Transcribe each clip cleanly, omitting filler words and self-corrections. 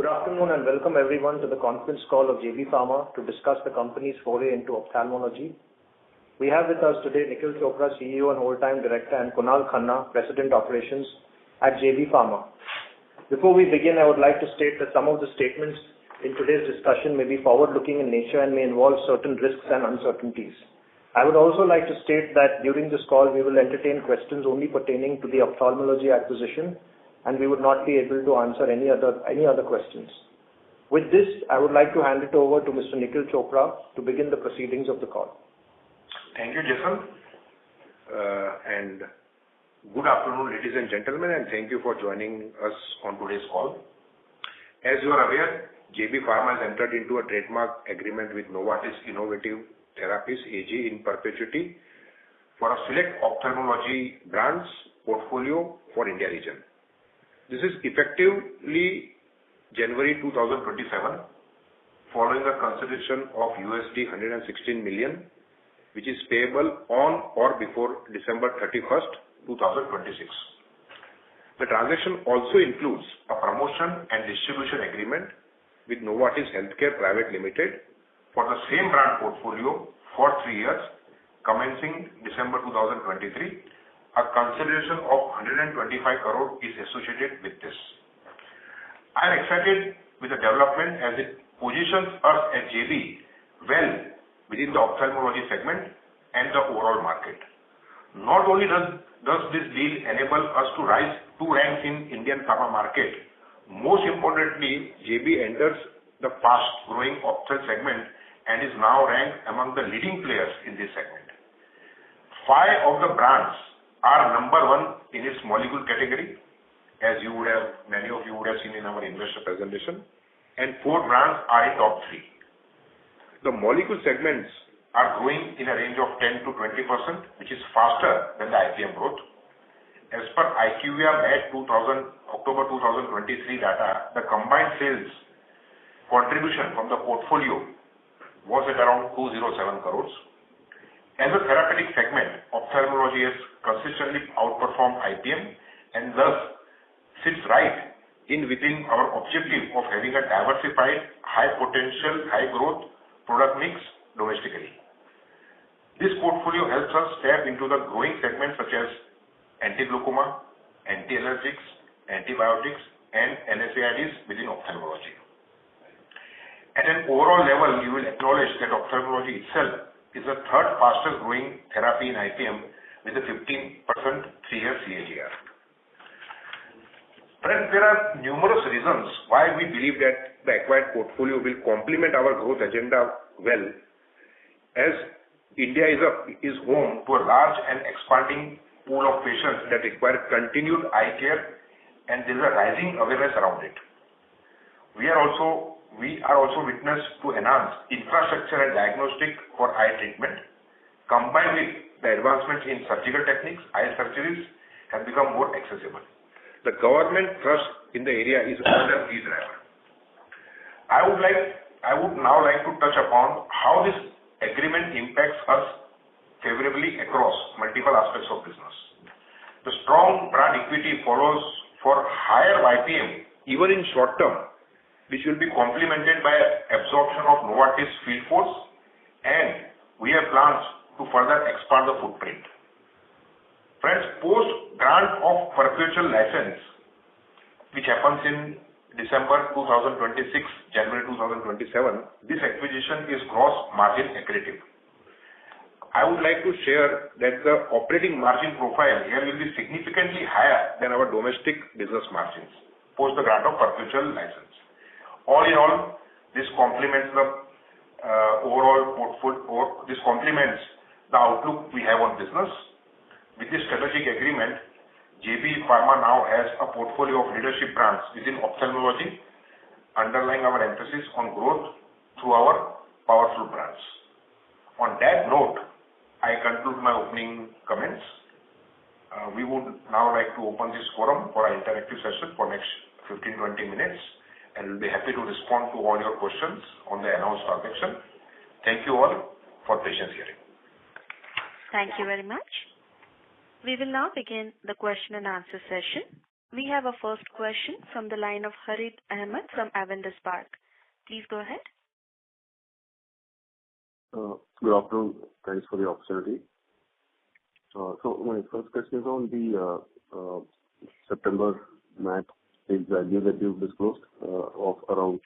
afternoon and welcome everyone to the conference call of JB Pharma to discuss the company's foray into ophthalmology. We have with us today Nikhil Chopra, CEO and whole-time director, and Kunal Khanna, President Operations at JB Pharma. Before we begin, I would like to state that some of the statements in today's discussion may be forward-looking in nature and may involve certain risks and uncertainties. I would also like to state that during this call we will entertain questions only pertaining to the ophthalmology acquisition, and we would not be able to answer any other questions. With this, I would like to hand it over to Mr. Nikhil Chopra to begin the proceedings of the call. Thank you, Jason. And good afternoon, ladies and gentlemen, and thank you for joining us on today's call. As you are aware, JB Pharma has entered into a trademark agreement with Novartis Innovative Therapies AG in perpetuity for a select ophthalmology brands portfolio for India region. This is effectively January 2027, following a consideration of $116 million, which is payable on or before December 31st, 2026. The transaction also includes a promotion and distribution agreement with Novartis Healthcare Private Limited for the same brand portfolio for 3 years, commencing December 2023. A consideration of 125 crore is associated with this. I am excited with the development as it positions us at JB well within the ophthalmology segment and the overall market. Not only does this deal enable us to rise 2 ranks in Indian pharma market, most importantly, JB enters the fast-growing ophthalmology segment and is now ranked among the leading players in this segment. 5 of the brands are number 1 in its molecule category, as many of you would have seen in our investor presentation, and 4 brands are in top 3. The molecule segments are growing in a range of 10 to 20%, which is faster than the IPM growth. As per IQVIA Med October 2023 data, the combined sales contribution from the portfolio was at around 207 crores. As a therapeutic segment, ophthalmology has consistently outperformed IPM and thus sits right in within our objective of having a diversified, high potential, high growth product mix domestically. This portfolio helps us tap into the growing segments such as anti-glaucoma, anti-allergics, antibiotics, and NSAIDs within ophthalmology. At an overall level, you will acknowledge that ophthalmology itself is the 3rd fastest growing therapy in IPM with a 15% 3-year CAGR. Friends, there are numerous reasons why we believe that the acquired portfolio will complement our growth agenda well, as India is home to a large and expanding pool of patients that require continued eye care, and there is a rising awareness around it. We are also witness to enhanced infrastructure and diagnostic for eye treatment, combined with the advancements in surgical techniques. Eye surgeries have become more accessible. The government thrust in the area is another key driver. I would now like to touch upon how this agreement impacts us favorably across multiple aspects of business. The strong brand equity follows for higher IPM, even in short term, which will be complemented by absorption of Novartis field force, and we have plans to further expand the footprint. Friends, post grant of perpetual license, which happens in December 2026, January 2027, this acquisition is gross margin accretive. I would like to share that the operating margin profile here will be significantly higher than our domestic business margins post the grant of perpetual license. All in all, this complements the overall portfolio. This complements the outlook we have on business. With this strategic agreement, JB Pharma now has a portfolio of leadership brands within ophthalmology, underlying our emphasis on growth through our powerful brands. On that note, I conclude my opening comments. We would now like to open this forum for an interactive session for next 15-20 minutes. And we'll be happy to respond to all your questions on the announced transaction. Thank you all for patience hearing. Thank you very much. We will now begin the question and answer session. We have a first question from the line of Harid Ahmed from Avendus Spark. Please go ahead. Good afternoon. Thanks for the opportunity. So my first question is on the September MAT sales value that you've disclosed of around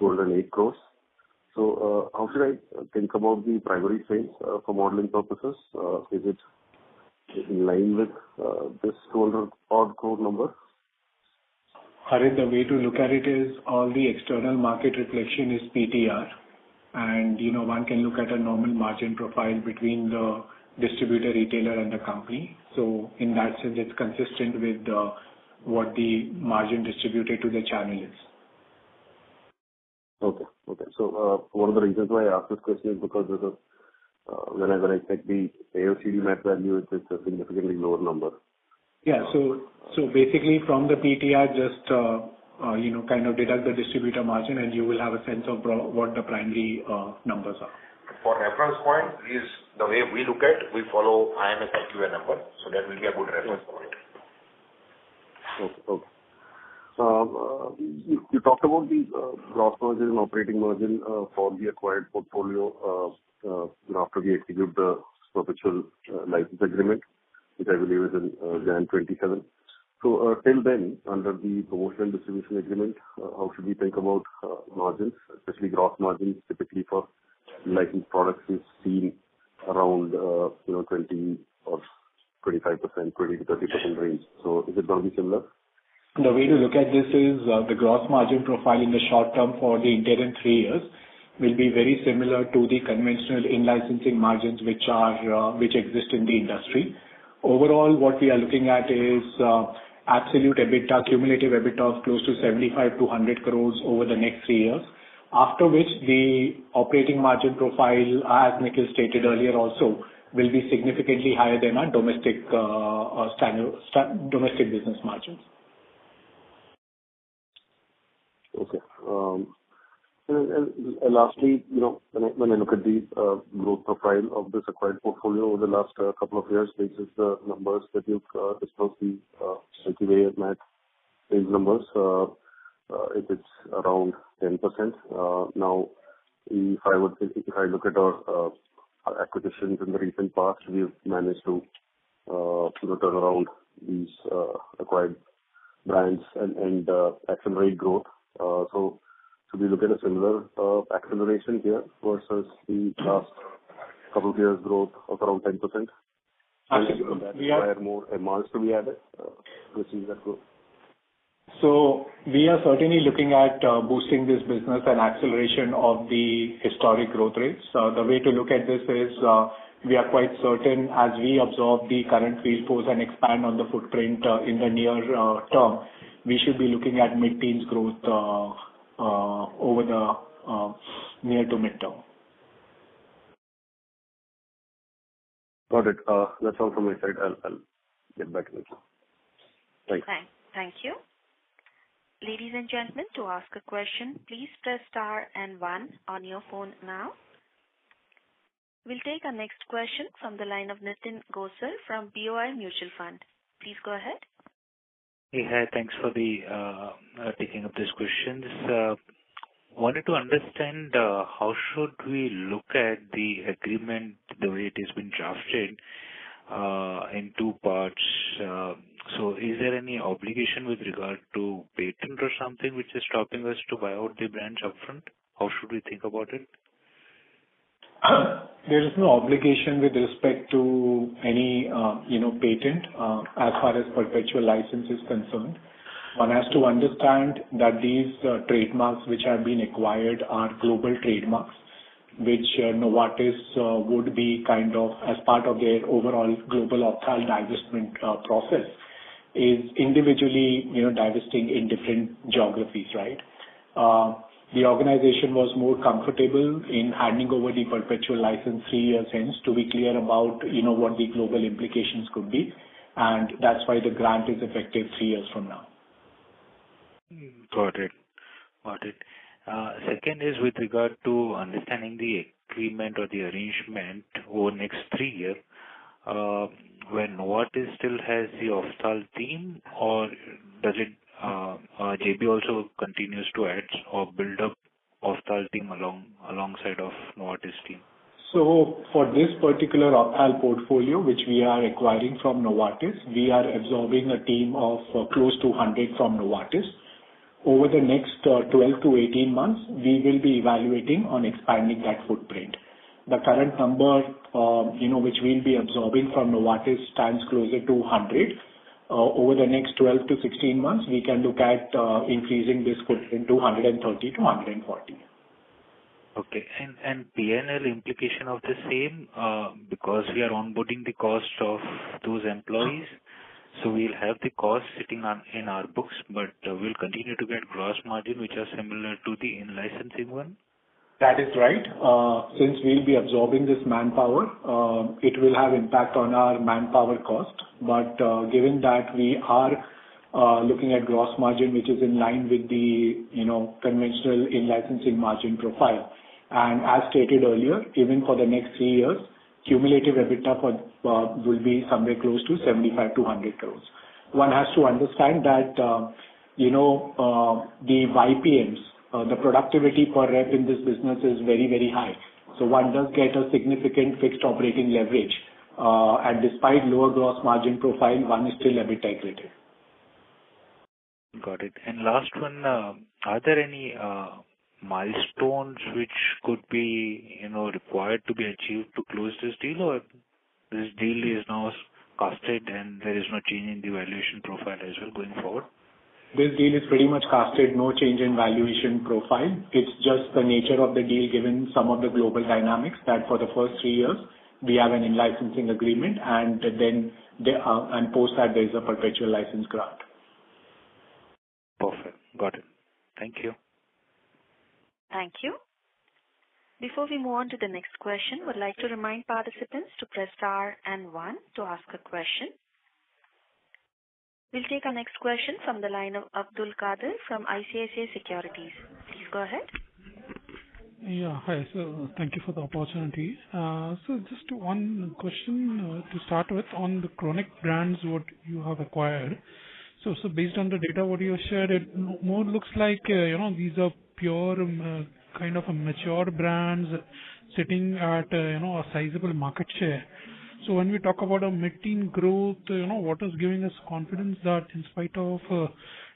208 crores. So how should I think about the primary sales for modeling purposes? Is it in line with this 200 odd crore number? Harid, the way to look at it is all the external market reflection is PTR, and one can look at a normal margin profile between the distributor, retailer, and the company. So in that sense, it's consistent with what the margin distributed to the channel is. Okay. So one of the reasons why I asked this question is because there's when I check the AOCD MAT value, it's a significantly lower number. Yeah. So basically from the PTR, just kind of deduct the distributor margin, and you will have a sense of what the primary numbers are. For reference point is the way we look at, we follow IMS IQVIA number, so that will be a good reference point. Okay. You talked about the gross margin and operating margin for the acquired portfolio after we execute the perpetual license agreement, which I believe is in Jan 27. So till then, under the promotional distribution agreement, how should we think about margins, especially gross margins? Typically for licensed products, we've seen around 20 or 25%, 20 to 30% range. So is it going to be similar? The way to look at this is the gross margin profile in the short term for the interim 3 years will be very similar to the conventional in-licensing margins which exist in the industry. Overall, what we are looking at is absolute EBITDA, cumulative EBITDA of close to 75 to 100 crores over the next 3 years, after which the operating margin profile, as Nikhil stated earlier also, will be significantly higher than our domestic domestic business margins. Okay. And lastly, when I look at the growth profile of this acquired portfolio over the last couple of years, this is the numbers that you've disclosed, the IQVIA MAT sales numbers. It's around 10%. Now, if I look at our acquisitions in the recent past, we've managed to turn around these acquired brands and accelerate growth. So should we look at a similar acceleration here versus the last couple of years' growth of around 10%? Absolutely. That require more MRs to be added to achieve that growth? So we are certainly looking at boosting this business and acceleration of the historic growth rates. The way to look at this is we are quite certain as we absorb the current field force and expand on the footprint in the near term, we should be looking at mid-teens growth over the near to mid-term. Got it. That's all from my side. I'll get back to you. Thanks. Thank you. Ladies and gentlemen, to ask a question, please press star and 1 on your phone now. We'll take our next question from the line of Nitin Gosar from BOI Mutual Fund. Please go ahead. Hey, hi. Thanks for taking up these questions. Wanted to understand how should we look at the agreement the way it has been drafted in 2 parts. So is there any obligation with regard to patent or something which is stopping us to buy out the brands upfront? How should we think about it? There is no obligation with respect to any, patent as far as perpetual license is concerned. One has to understand that these trademarks which have been acquired are global trademarks, which Novartis would be kind of as part of their overall global opthal divestment process is individually, divesting in different geographies, right? The organization was more comfortable in handing over the perpetual license 3 years hence to be clear about, what the global implications could be. And that's why the grant is effective 3 years from now. Got it. Second is with regard to understanding the agreement or the arrangement over next 3 years. where Novartis still has the opthal team, or does it JB also continues to add or build up opthal team alongside of Novartis team? So for this particular opthal portfolio, which we are acquiring from Novartis, we are absorbing a team of close to 100 from Novartis. Over the next 12 to 18 months, we will be evaluating on expanding that footprint. The current number, which we'll be absorbing from Novartis stands closer to 100. Over the next 12 to 16 months, we can look at increasing this footprint to 130 to 140. Okay. And P&L implication of the same, because we are onboarding the cost of those employees, so we'll have the cost sitting in our books, but we'll continue to get gross margin, which are similar to the in-licensing one? That is right. Since we'll be absorbing this manpower, it will have impact on our manpower cost. But given that we are looking at gross margin, which is in line with the conventional in-licensing margin profile, and as stated earlier, even for the next 3 years, cumulative EBITDA will be somewhere close to 75 to 100 crores. One has to understand that the YPMs, the productivity per rep in this business is very, very high. So one does get a significant fixed operating leverage. And despite lower gross margin profile, one is still EBITDA accretive. Got it. And last one, are there any milestones which could be required to be achieved to close this deal, or this deal is now casted and there is no change in the valuation profile as well going forward? This deal is pretty much casted, no change in valuation profile. It's just the nature of the deal given some of the global dynamics that for the first 3 years, we have an in-licensing agreement, and then and post that there is a perpetual license grant. Perfect. Got it. Thank you. Thank you. Before we move on to the next question, would like to remind participants to press star and 1 to ask a question. We'll take our next question from the line of Abdul Qadir from ICICI Securities. Please go ahead. Yeah, hi. So thank you for the opportunity. So just one question to start with on the chronic brands what you have acquired. So based on the data what you have shared, it more looks like these are pure kind of a mature brands sitting at a sizable market share. So when we talk about a mid-teen growth, what is giving us confidence that in spite of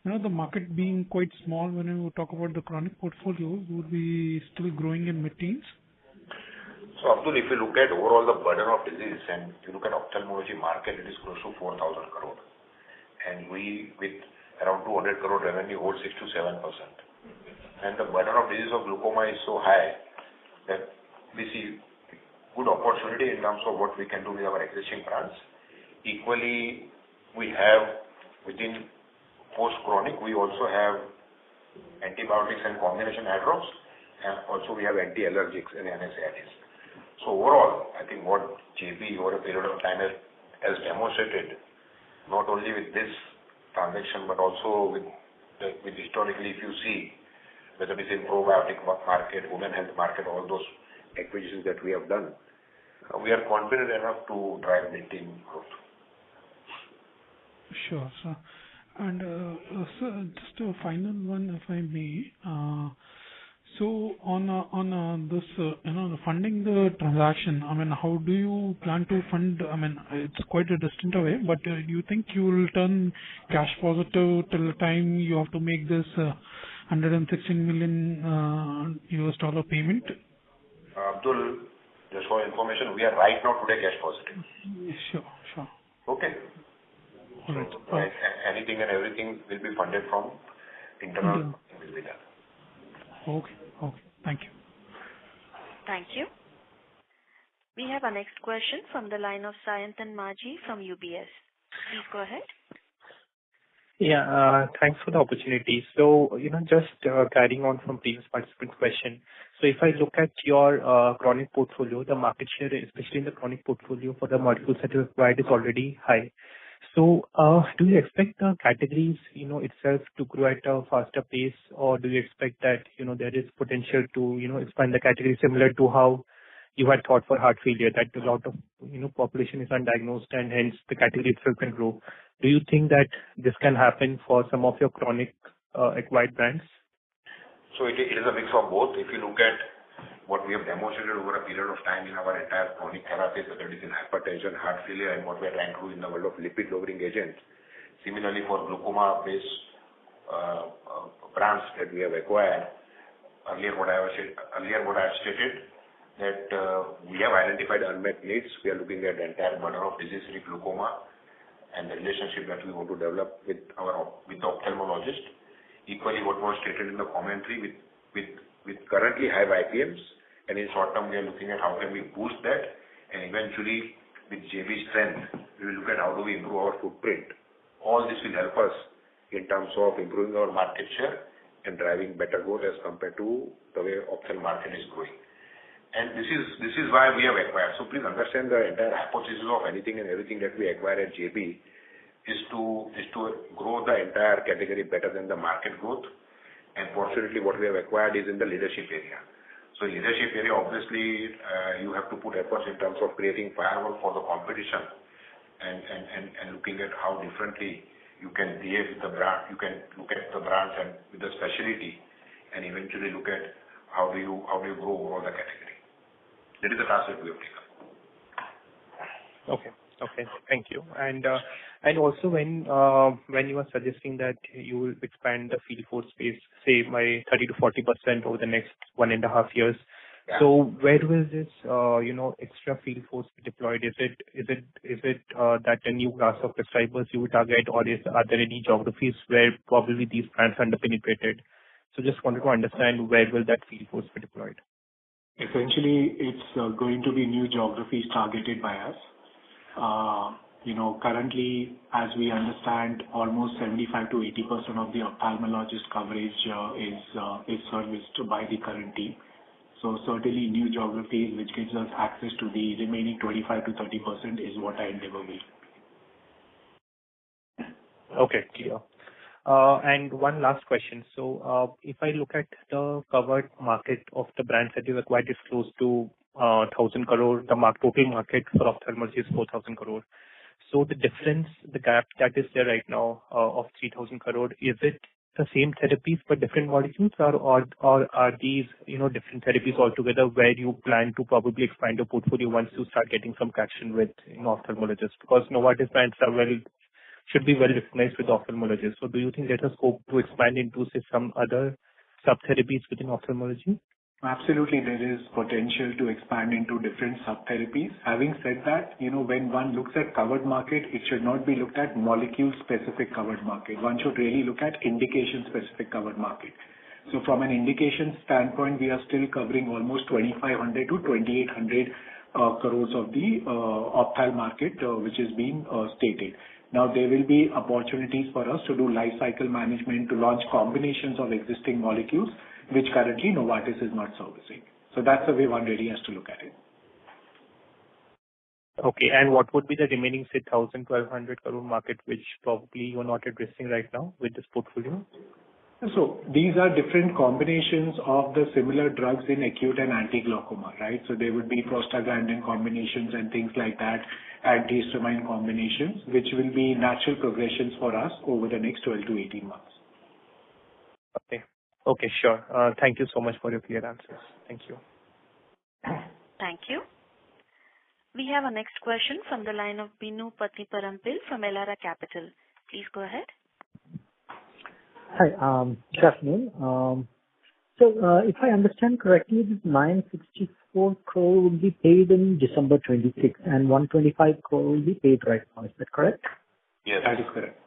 the market being quite small, when we talk about the chronic portfolio, would be still growing in mid-teens? So Abdul, if you look at overall the burden of disease and if you look at ophthalmology market, it is close to 4,000 crore. And we, with around 200 crore revenue, hold 6 to 7%. And the burden of disease of glaucoma is so high that we see good opportunity in terms of what we can do with our existing brands. Equally, we have within post-chronic, we also have antibiotics and combination eye drops, and also we have anti-allergics and NSAIDs. So overall, I think what JB over a period of time has demonstrated, not only with this transaction, but also with historically, if you see, whether it is in probiotic market, women health market, all those acquisitions that we have done, we are confident enough to drive mid-teen growth. Sure, sir. And sir, just a final one, if I may. So on this, funding the transaction, I mean, how do you plan to fund? I mean, it's quite a distant away, but do you think you will turn cash positive till the time you have to make this $116 million US payment? Abdul, just for information, we are right now today cash positive. Sure. Okay. All right. So, anything and everything will be funded from internal will be done. Okay. Thank you. Thank you. We have our next question from the line of Sayantan Maji from UBS. Please go ahead. Yeah, thanks for the opportunity. So, just carrying on from previous participant's question. So if I look at your chronic portfolio, the market share, especially in the chronic portfolio for the molecules that you acquired, is already high. So, do you expect the categories, itself to grow at a faster pace, or do you expect that, there is potential to, expand the category similar to how you had thought for heart failure, that a lot of, population is undiagnosed and hence the category itself can grow. Do you think that this can happen for some of your chronic acquired brands? So it is a mix of both. If you look at what we have demonstrated over a period of time in our entire chronic therapies, whether it is in hypertension, heart failure, and what we are trying to do in the world of lipid-lowering agents. Similarly, for glaucoma-based brands that we have acquired, earlier what I have stated, that we have identified unmet needs. We are looking at the entire burden of disease-free glaucoma and the relationship that we want to develop with the ophthalmologist. Equally, what was stated in the commentary with currently high IPMs, and in short term, we are looking at how can we boost that, and eventually, with JB's strength, we will look at how do we improve our footprint. All this will help us in terms of improving our market share and driving better growth as compared to the way ophthalmic market is growing. And this is why we have acquired. So please understand the entire hypothesis of anything and everything that we acquire at JB is to grow the entire category better than the market growth. And fortunately, what we have acquired is in the leadership area. So in leadership area, obviously, you have to put efforts in terms of creating firewall for the competition and looking at how differently you can behave with the brand. You can look at the brands and with the specialty, and eventually look at how do you grow overall the category. That is the task that we have taken. Okay. Thank you. And also when you are suggesting that you will expand the field force space, say by 30 to 40% over the next 1.5 years. Yeah. So where will this extra field force be deployed? Is it that a new class of prescribers you would target, or are there any geographies where probably these brands are underpenetrated? So just wanted to understand where will that field force be deployed? Essentially, it's going to be new geographies targeted by us. Currently, as we understand, almost 75 to 80% of the ophthalmologist coverage is serviced by the current team. So certainly new geographies which gives us access to the remaining 25 to 30% is what I endeavor will. Okay, clear. And one last question. So if I look at the covered market of the brands that you acquired, is close to 1,000 crore. The total market for ophthalmology is 4,000 crore. So the difference, the gap that is there right now of 3,000 crore, is it the same therapies but different molecules, or are these different therapies altogether where you plan to probably expand your portfolio once you start getting some traction with ophthalmologists? Because Novartis brands should be well recognized with ophthalmologists. So do you think there's a scope to expand into, say, some other sub-therapies within ophthalmology? Absolutely, there is potential to expand into different sub-therapies. Having said that, when one looks at covered market, it should not be looked at molecule-specific covered market. One should really look at indication-specific covered market. So from an indication standpoint, we are still covering almost 2,500 to 2,800 crores of the ophthalm market, which is being stated. Now, there will be opportunities for us to do life cycle management, to launch combinations of existing molecules, which currently Novartis is not servicing. So that's the way one really has to look at it. Okay, and what would be the remaining, say, 1,000-1,200 crore market, which probably you're not addressing right now with this portfolio? So these are different combinations of the similar drugs in acute and anti-glaucoma, right? So there would be prostaglandin combinations and things like that, antihistamine combinations, which will be natural progressions for us over the next 12 to 18 months. Okay, sure. Thank you so much for your clear answers. Thank you. Thank you. We have a next question from the line of Binu Patiparampil from Elara Capital. Please go ahead. Hi, good afternoon. So if I understand correctly, this 964 crore will be paid in December 26 and 125 crore will be paid right now. Is that correct? Yes, that is correct.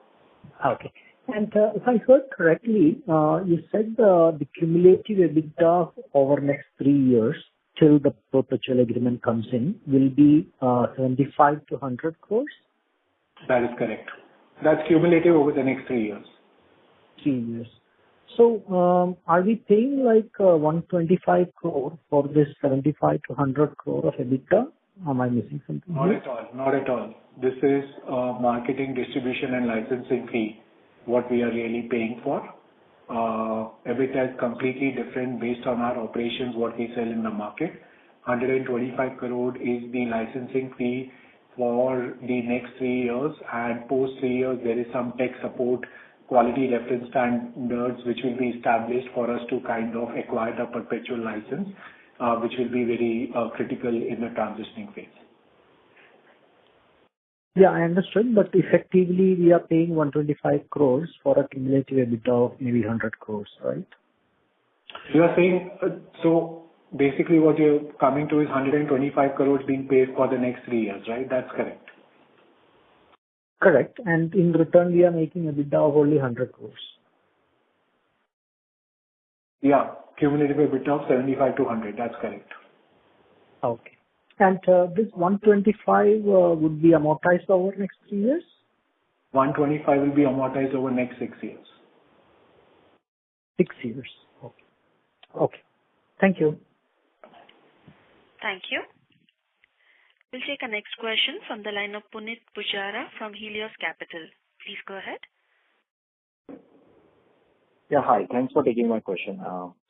Okay. And if I heard correctly, you said the cumulative EBITDA over next 3 years till the perpetual agreement comes in will be 75 to 100 crores? That is correct. That's cumulative over the next 3 years. 3 years. So are we paying like 125 crore for this 75 to 100 crore of EBITDA? Am I missing something? Not at all. Not at all. This is marketing, distribution and licensing fee, what we are really paying for. EBITDA is completely different based on our operations, what we sell in the market. 125 crore is the licensing fee for the next 3 years, and post 3 years, there is some tech support, quality reference standards, which will be established for us to kind of acquire the perpetual license, which will be very critical in the transitioning phase. Yeah, I understood, but effectively we are paying 125 crores for a cumulative EBITDA of maybe 100 crores, right? You are saying, so basically what you're coming to is 125 crores being paid for the next 3 years, right? That's correct. Correct. And in return, we are making EBITDA of only 100 crores. Yeah, cumulative EBITDA of 75 to 100. That's correct. Okay. And this 125 would be amortized over next 3 years? 125 will be amortized over next 6 years. 6 years. Okay. Okay. Thank you. Thank you. We'll take our next question from the line of Punit Pujara from Helios Capital. Please go ahead. Yeah, hi. Thanks for taking my question.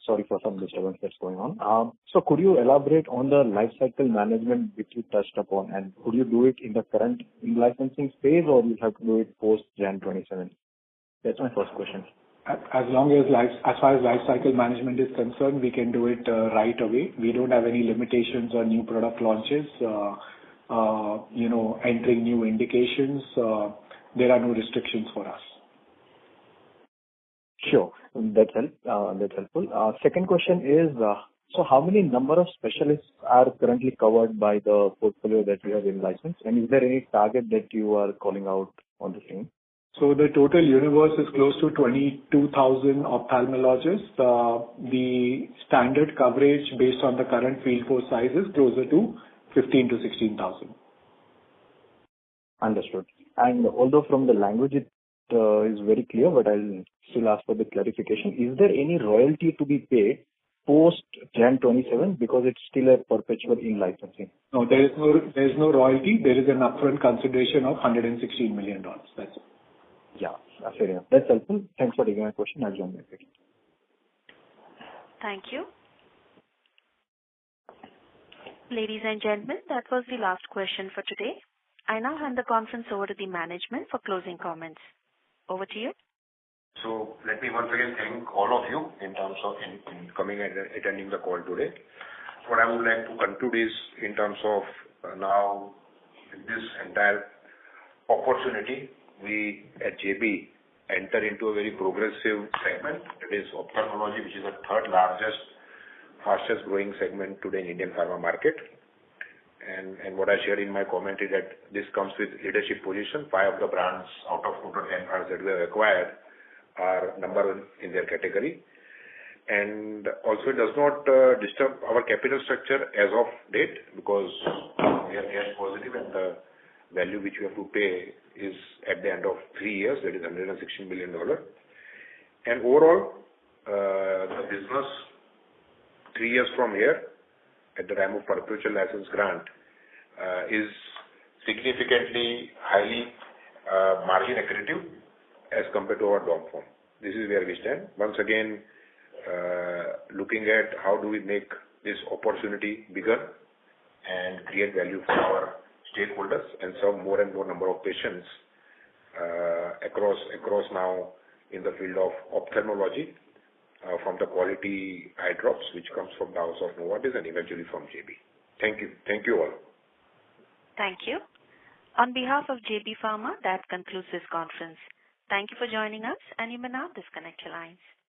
Sorry for some disturbance that's going on. So could you elaborate on the life cycle management which you touched upon, and could you do it in the current in-licensing phase, or you have to do it post Jan 27? That's my first question. As far as life cycle management is concerned, we can do it right away. We don't have any limitations on new product launches, entering new indications. There are no restrictions for us. Sure. That's helpful. Second question is, so how many number of specialists are currently covered by the portfolio that you have in license? And is there any target that you are calling out on the same? So the total universe is close to 22,000 ophthalmologists. The standard coverage based on the current field force size is closer to 15 to 16,000. Understood. And although from the language it is very clear, but I'll still ask for the clarification. Is there any royalty to be paid post Jan 27 because it's still a perpetual in licensing? No, there is no royalty. There is an upfront consideration of $116 million. That's it. Yeah, fair enough. That's helpful. Thanks for taking my question. I'll join back. Thank you. Ladies and gentlemen, that was the last question for today. I now hand the conference over to the management for closing comments. Over to you. So let me once again thank all of you in terms of in coming and attending the call today. What I would like to conclude is in terms of now with this entire opportunity, we at JB enter into a very progressive segment. It is ophthalmology, which is the third largest, fastest growing segment today in Indian pharma market. And what I shared in my comment is that this comes with leadership position. 5 of the brands out of total 10 brands that we have acquired are number 1 in their category. And also it does not disturb our capital structure as of date because we are cash positive and the value which we have to pay is at the end of 3 years, that is $116 million. And overall, the business 3 years from here, at the time of perpetual license grant, is significantly highly margin accretive as compared to our DOM form. This is where we stand. Once again, looking at how do we make this opportunity bigger and create value for our stakeholders and serve more and more number of patients across now in the field of ophthalmology from the quality eye drops which comes from the house of Novartis and eventually from JB. Thank you. Thank you all. Thank you. On behalf of JB Pharma, that concludes this conference. Thank you for joining us, and you may now disconnect your lines.